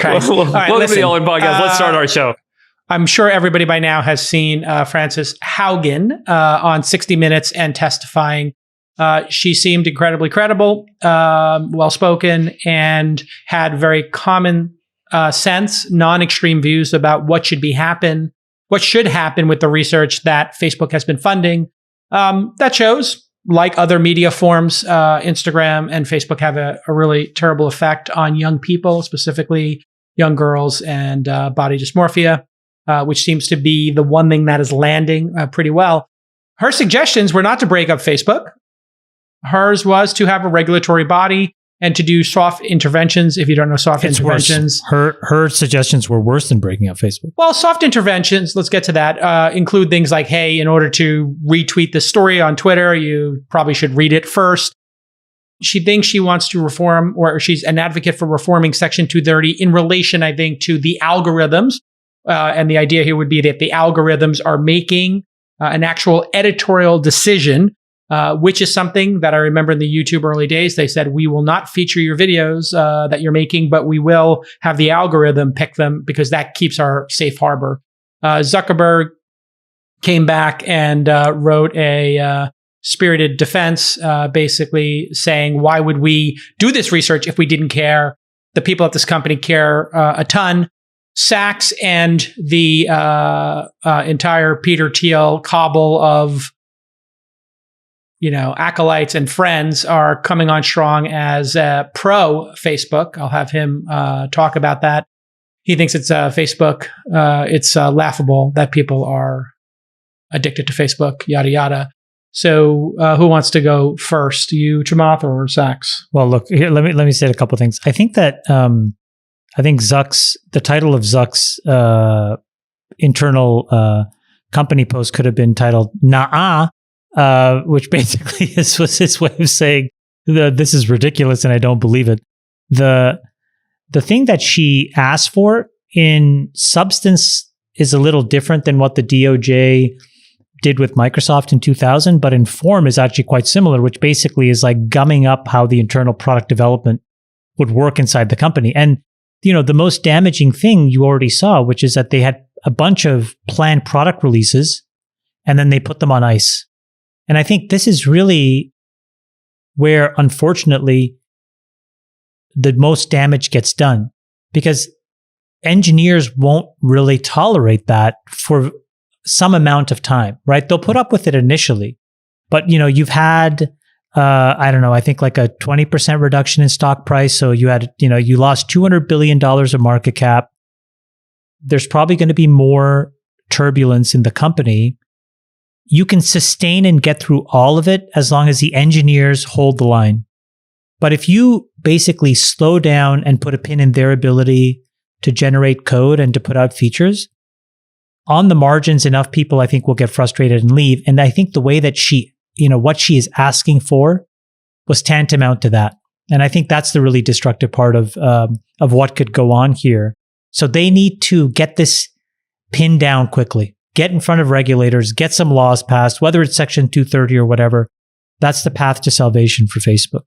Christ. Well, All right, welcome to the listen, All In Podcast. Let's start our show. I'm sure everybody by now has seen Frances Haugen on 60 Minutes and testifying. She seemed incredibly credible, well-spoken, and had very common sense, non-extreme views about what should happen with the research that Facebook has been funding. That shows, like other media forms, Instagram and Facebook have a really terrible effect on young people, specifically young girls and body dysmorphia, which seems to be the one thing that is landing pretty well. Her suggestions were not to break up Facebook. Hers was to have a regulatory body and to do soft interventions. If you don't know soft interventions. Her suggestions were worse than breaking up Facebook. Well, soft interventions, let's get to that, include things like, hey, in order to retweet the story on Twitter, you probably should read it first. She thinks she wants to reform, or she's an advocate for reforming Section 230 in relation, I think, to the algorithms. And the idea here would be that the algorithms are making an actual editorial decision, which is something that I remember in the YouTube early days. They said, we will not feature your videos that you're making, but we will have the algorithm pick them because that keeps our safe harbor. Zuckerberg came back and wrote a spirited defense, basically saying, why would we do this research if we didn't care? The people at this company care a ton. Sacks and the entire Peter Thiel cobble of acolytes and friends are coming on strong as pro Facebook. I'll have him talk about that. He thinks it's Facebook. It's laughable that people are addicted to Facebook, yada, yada. So who wants to go first? You, Chamath, or Sacks? Well, look, here, let me say a couple of things. I think that the title of Zuck's internal company post could have been titled "Nah." Which basically was his way of saying this is ridiculous and I don't believe it. The thing that she asked for in substance is a little different than what the DOJ did with Microsoft in 2000, but in form is actually quite similar, which basically is like gumming up how the internal product development would work inside the company. And the most damaging thing you already saw, which is that they had a bunch of planned product releases and then they put them on ice. And I think this is really where, unfortunately, the most damage gets done, because engineers won't really tolerate that for some amount of time, right? They'll put up with it initially, but you've had, I think like a 20% reduction in stock price. So you had, you lost $200 billion of market cap. There's probably going to be more turbulence in the company. You can sustain and get through all of it as long as the engineers hold the line. But if you basically slow down and put a pin in their ability to generate code and to put out features, on the margins, enough people, I think, will get frustrated and leave. And I think the way that she, what she is asking for was tantamount to that. And I think that's the really destructive part of what could go on here. So they need to get this pinned down quickly. Get in front of regulators, get some laws passed, whether it's Section 230 or whatever. That's the path to salvation for Facebook.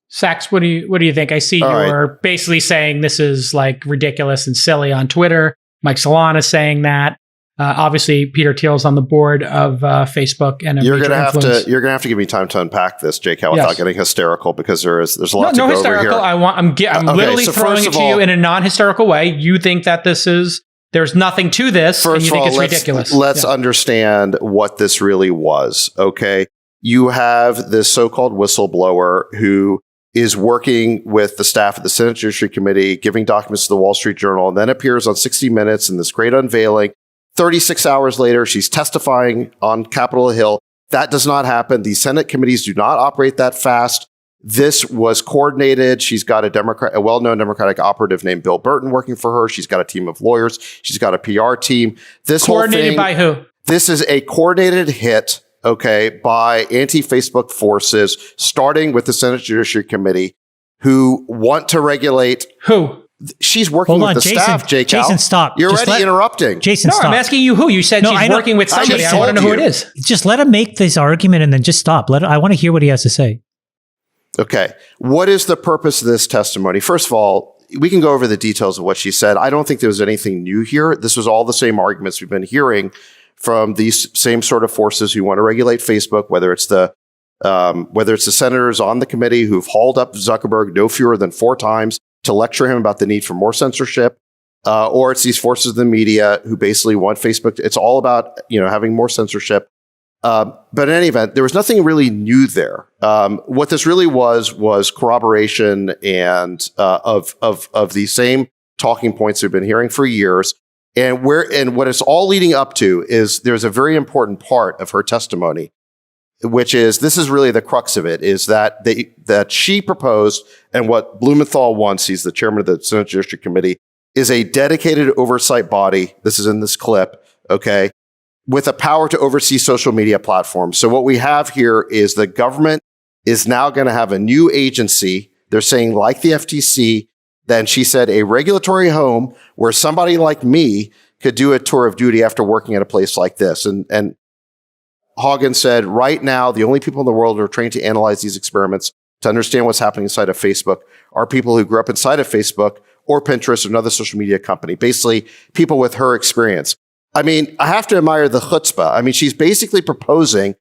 Sacks, what do you think? I see you're basically saying this is like ridiculous and silly on Twitter. Mike Solana saying that. Obviously, Peter Thiel's on the board of Facebook, and you're gonna have to give me time to unpack this, JK, without getting hysterical, because there's a lot to go hysterical. over here. I'm literally throwing it to you in a non-hysterical way. You think that there's nothing to this, and you think it's ridiculous. Let's understand what this really was, okay? You have this so-called whistleblower who is working with the staff at the Senate Judiciary Committee, giving documents to the Wall Street Journal, and then appears on 60 Minutes in this great unveiling. 36 hours later, she's testifying on Capitol Hill. That does not happen. These Senate committees do not operate that fast. This was coordinated. She's got a well-known Democratic operative named Bill Burton working for her. She's got a team of lawyers. She's got a PR team. This coordinated by who? This is a coordinated hit, okay, by anti-Facebook forces, starting with the Senate Judiciary Committee, who want to regulate. Who? She's working with the staff, Jake. Jason, stop. You're already interrupting. Jason, stop. I'm asking you who. You said she's working with somebody. I want to know who it is. Just let him make this argument and then just stop. I want to hear what he has to say. Okay. What is the purpose of this testimony? First of all, we can go over the details of what she said. I don't think there was anything new here. This was all the same arguments we've been hearing from these same sort of forces who want to regulate Facebook, whether it's the senators on the committee who've hauled up Zuckerberg no fewer than 4 times to lecture him about the need for more censorship, or it's these forces of the media who basically want Facebook. It's all about, having more censorship. But in any event, there was nothing really new there. What this really was corroboration and of the same talking points we've been hearing for years. And what it's all leading up to is there's a very important part of her testimony, which is, this is really the crux of it, is that that she proposed, and what Blumenthal wants, he's the chairman of the Senate Judiciary Committee, is a dedicated oversight body. This is in this clip, okay, with a power to oversee social media platforms. So what we have here is the government is now going to have a new agency. They're saying, like the FTC, then she said, a regulatory home where somebody like me could do a tour of duty after working at a place like this. And Haugen said, right now, the only people in the world who are trained to analyze these experiments, to understand what's happening inside of Facebook, are people who grew up inside of Facebook or Pinterest or another social media company. Basically, people with her experience. I mean, I have to admire the chutzpah. I mean, she's basically proposing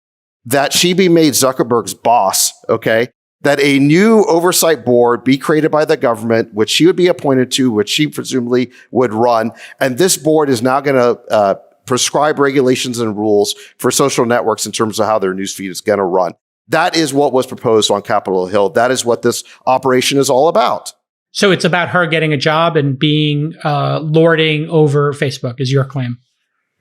that she be made Zuckerberg's boss, okay? That a new oversight board be created by the government, which she would be appointed to, which she presumably would run. And this board is now going to prescribe regulations and rules for social networks in terms of how their newsfeed is going to run. That is what was proposed on Capitol Hill. That is what this operation is all about. So it's about her getting a job and being lording over Facebook, is your claim?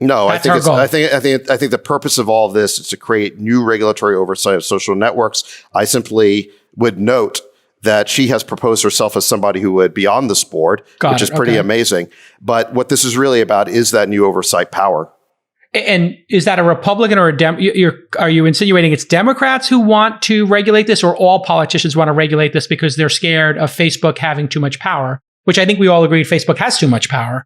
No, That's I think the purpose of all of this is to create new regulatory oversight of social networks. I simply would note that she has proposed herself as somebody who would be on this board, which is pretty amazing. But what this is really about is that new oversight power. And is that a Republican or a are you insinuating it's Democrats who want to regulate this, or all politicians want to regulate this because they're scared of Facebook having too much power? Which I think we all agreed Facebook has too much power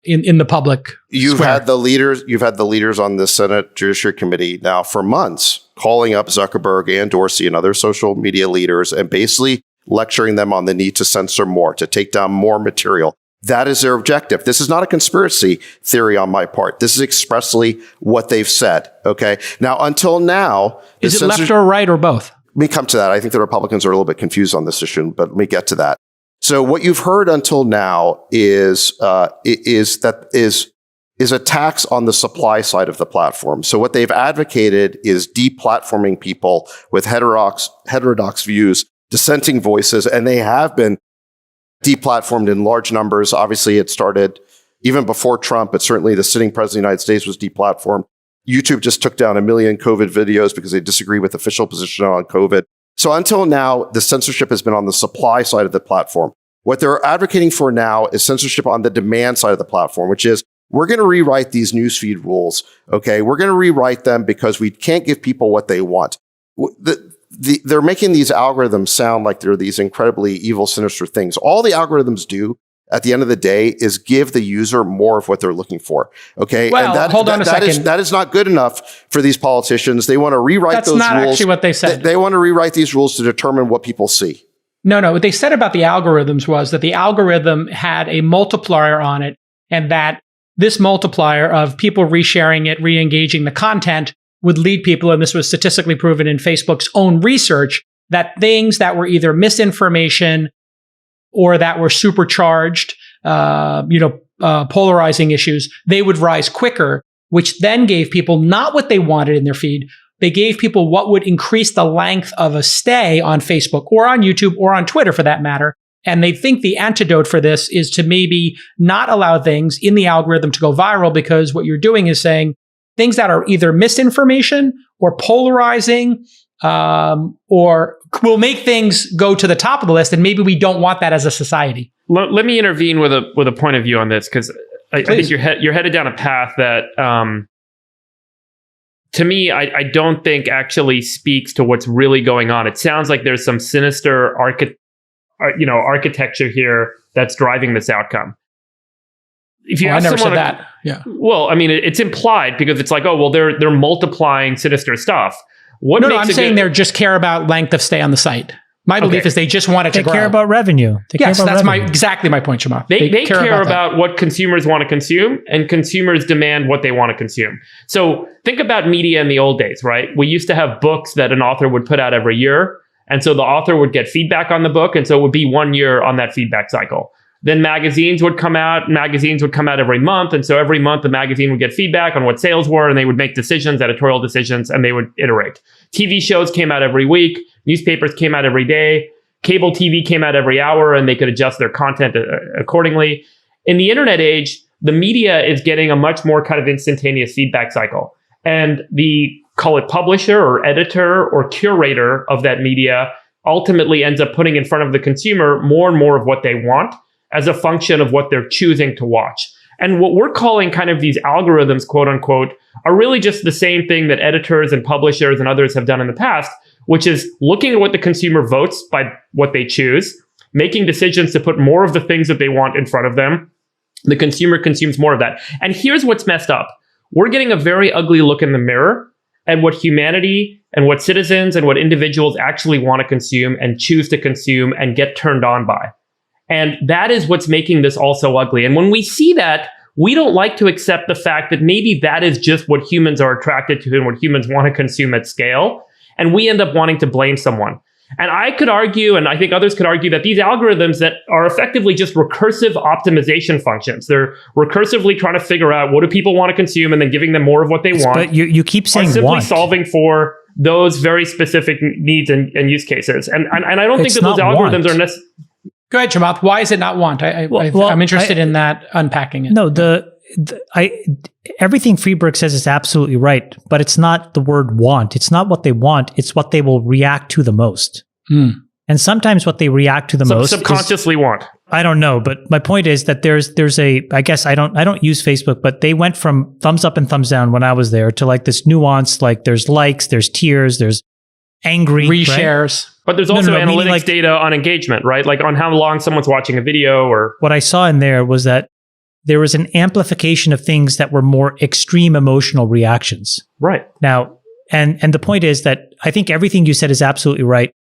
in the public You've square. had the leaders on the Senate Judiciary Committee now for months calling up Zuckerberg and Dorsey and other social media leaders and basically lecturing them on the need to censor more, to take down more material. That is their objective. This is not a conspiracy theory on my part. This is expressly what they've said. Okay. Now, until now, is it left or right or both? Let me come to that. I think the Republicans are a little bit confused on this issue, but let me get to that. So what you've heard until now is attacks on the supply side of the platform. So what they've advocated is deplatforming people with heterodox views, dissenting voices, and they have been deplatformed in large numbers. Obviously, it started even before Trump, but certainly the sitting president of the United States was deplatformed. YouTube just took down 1 million COVID videos because they disagree with official position on COVID. So until now, the censorship has been on the supply side of the platform. What they're advocating for now is censorship on the demand side of the platform, which is, we're going to rewrite these newsfeed rules. Okay. We're going to rewrite them because we can't give people what they want. They're making these algorithms sound like they're these incredibly evil, sinister things. All the algorithms do at the end of the day is give the user more of what they're looking for. Okay. Well, and hold on a second. That is not good enough for these politicians. They want to rewrite those rules. That's not actually what they said. They want to rewrite these rules to determine what people see. No. What they said about the algorithms was that the algorithm had a multiplier on it, and that this multiplier of people resharing it, re-engaging the content would lead people, and this was statistically proven in Facebook's own research, that things that were either misinformation or that were supercharged, polarizing issues, they would rise quicker, which then gave people not what they wanted in their feed. They gave people what would increase the length of a stay on Facebook or on YouTube or on Twitter for that matter. And they think the antidote for this is to maybe not allow things in the algorithm to go viral, because what you're doing is saying things that are either misinformation or polarizing or will make things go to the top of the list. And maybe we don't want that as a society. Let me intervene with a point of view on this, because I think you're headed down a path that, to me, I don't think actually speaks to what's really going on. It sounds like there's some sinister architecture here that's driving this outcome. If you I never said that. Yeah. Well, I mean, it's implied because it's like, oh, well, they're multiplying sinister stuff. I'm saying they just care about length of stay on the site. My belief is they just want it to They grow. care about revenue. Yes, that's exactly my point, Chamath. They care about what consumers want to consume, and consumers demand what they want to consume. So think about media in the old days, right? We used to have books that an author would put out every year. And so the author would get feedback on the book. And so it would be 1 year on that feedback cycle. Then magazines would come out. Magazines would come out every month. And so every month the magazine would get feedback on what sales were, and they would make decisions, editorial decisions, and they would iterate. TV shows came out every week. Newspapers came out every day. Cable TV came out every hour, and they could adjust their content accordingly. In the internet age, the media is getting a much more kind of instantaneous feedback cycle. And the, call it publisher or editor or curator of that media, ultimately ends up putting in front of the consumer more and more of what they want as a function of what they're choosing to watch. And what we're calling kind of these algorithms, quote unquote, are really just the same thing that editors and publishers and others have done in the past, which is looking at what the consumer votes by what they choose, making decisions to put more of the things that they want in front of them. The consumer consumes more of that. And here's what's messed up. We're getting a very ugly look in the mirror at what humanity and what citizens and what individuals actually want to consume and choose to consume and get turned on by. And that is what's making this all so ugly. And when we see that, we don't like to accept the fact that maybe that is just what humans are attracted to and what humans want to consume at scale. And we end up wanting to blame someone. And I could argue, and I think others could argue, that these algorithms that are effectively just recursive optimization functions, they're recursively trying to figure out what do people want to consume and then giving them more of what they want. But you keep saying simply want. solving for those very specific needs and use cases. And I don't think It's that those not algorithms want. are necessary. Go ahead, Chamath. Why is it not want? I'm interested in that, unpacking it. No, everything Friedberg says is absolutely right, but it's not the word want. It's not what they want. It's what they will react to the most. And sometimes what they react to the most subconsciously want. I don't know, but my point is that there's a, I guess I don't use Facebook, but they went from thumbs up and thumbs down when I was there to like this nuance, like there's likes, there's tears, there's angry reshares. Right? But there's also analytics like, data on engagement, right? Like on how long someone's watching a video or... What I saw in there was that there was an amplification of things that were more extreme emotional reactions. Right. Now, and the point is that I think everything you said is absolutely right.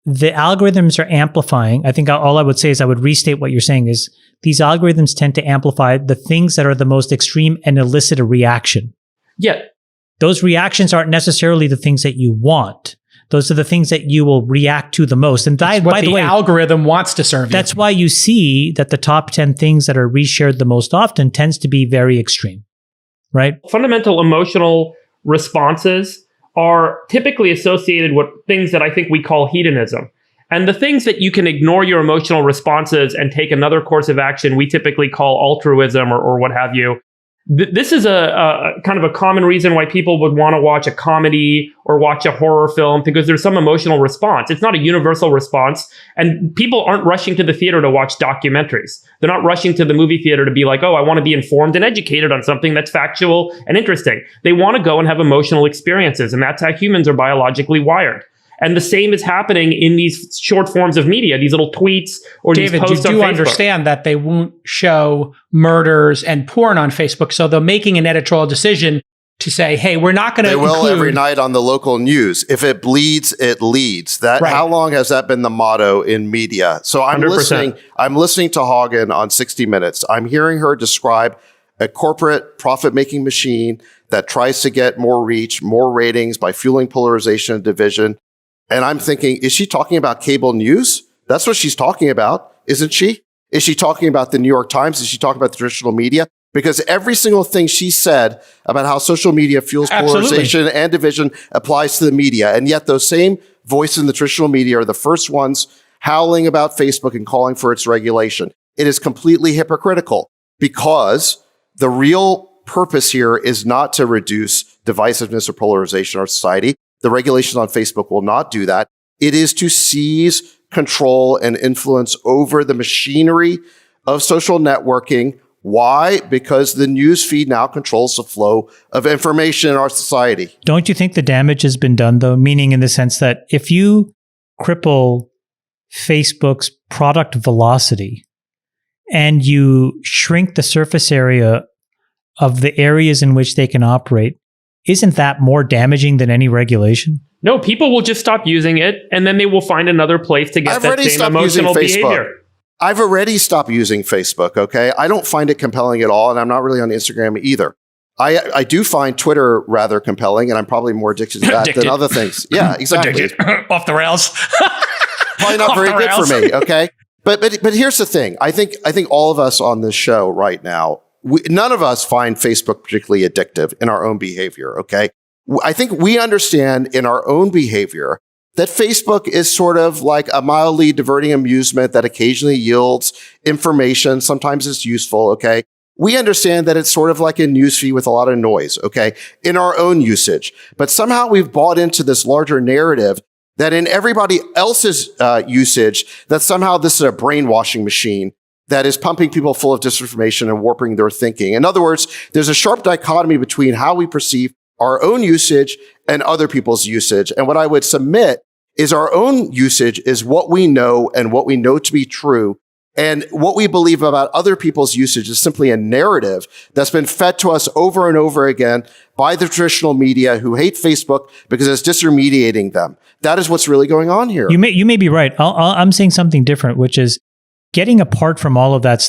The algorithms are amplifying. I think all I would say is I would restate what you're saying is these algorithms tend to amplify the things that are the most extreme and elicit a reaction. Yeah. Those reactions aren't necessarily the things that you want. Those are the things that you will react to the most. And by the way, algorithm wants to serve you. That's why you see that the top 10 things that are reshared the most often tends to be very extreme, right? Fundamental emotional responses are typically associated with things that I think we call hedonism. And the things that you can ignore your emotional responses and take another course of action, we typically call altruism or what have you. This is a kind of a common reason why people would want to watch a comedy or watch a horror film, because there's some emotional response. It's not a universal response. And people aren't rushing to the theater to watch documentaries. They're not rushing to the movie theater to be like, oh, I want to be informed and educated on something that's factual and interesting. They want to go and have emotional experiences. And that's how humans are biologically wired. And the same is happening in these short forms of media, these little tweets or David, these posts on Facebook. you do understand that they won't show murders and porn on Facebook, so they're making an editorial decision to say, hey, we're not going to include... They will every night on the local news. If it bleeds, it leads. That right. How long has that been the motto in media? So I'm 100%. I'm listening to Hagen on 60 Minutes. I'm hearing her describe a corporate profit-making machine that tries to get more reach, more ratings by fueling polarization and division. And I'm thinking, is she talking about cable news? That's what she's talking about, isn't she? Is she talking about the New York Times? Is she talking about the traditional media? Because every single thing she said about how social media fuels polarization and division applies to the media. And yet those same voices in the traditional media are the first ones howling about Facebook and calling for its regulation. It is completely hypocritical because the real purpose here is not to reduce divisiveness or polarization in our society. The regulations on Facebook will not do that. It is to seize control and influence over the machinery of social networking. Why? Because the news feed now controls the flow of information in our society. Don't you think the damage has been done, though? Meaning in the sense that if you cripple Facebook's product velocity and you shrink the surface area of the areas in which they can operate, isn't that more damaging than any regulation? No, people will just stop using it, and then they will find another place to get that same emotional behavior. I've already stopped using Facebook, okay? I don't find it compelling at all, and I'm not really on Instagram either. I do find Twitter rather compelling, and I'm probably more addicted to that than other things. Yeah, exactly. Off the rails. Probably not very good for me, okay? But here's the thing. I think all of us on this show right now, none of us find Facebook particularly addictive in our own behavior, okay? I think we understand in our own behavior that Facebook is sort of like a mildly diverting amusement that occasionally yields information. Sometimes it's useful, okay? We understand that it's sort of like a newsfeed with a lot of noise, okay, in our own usage. But somehow we've bought into this larger narrative that in everybody else's usage, that somehow this is a brainwashing machine that is pumping people full of disinformation and warping their thinking. In other words, there's a sharp dichotomy between how we perceive our own usage and other people's usage. And what I would submit is our own usage is what we know and what we know to be true. And what we believe about other people's usage is simply a narrative that's been fed to us over and over again by the traditional media who hate Facebook because it's disintermediating them. That is what's really going on here. You may be right. I'm saying something different, which is getting apart from all of that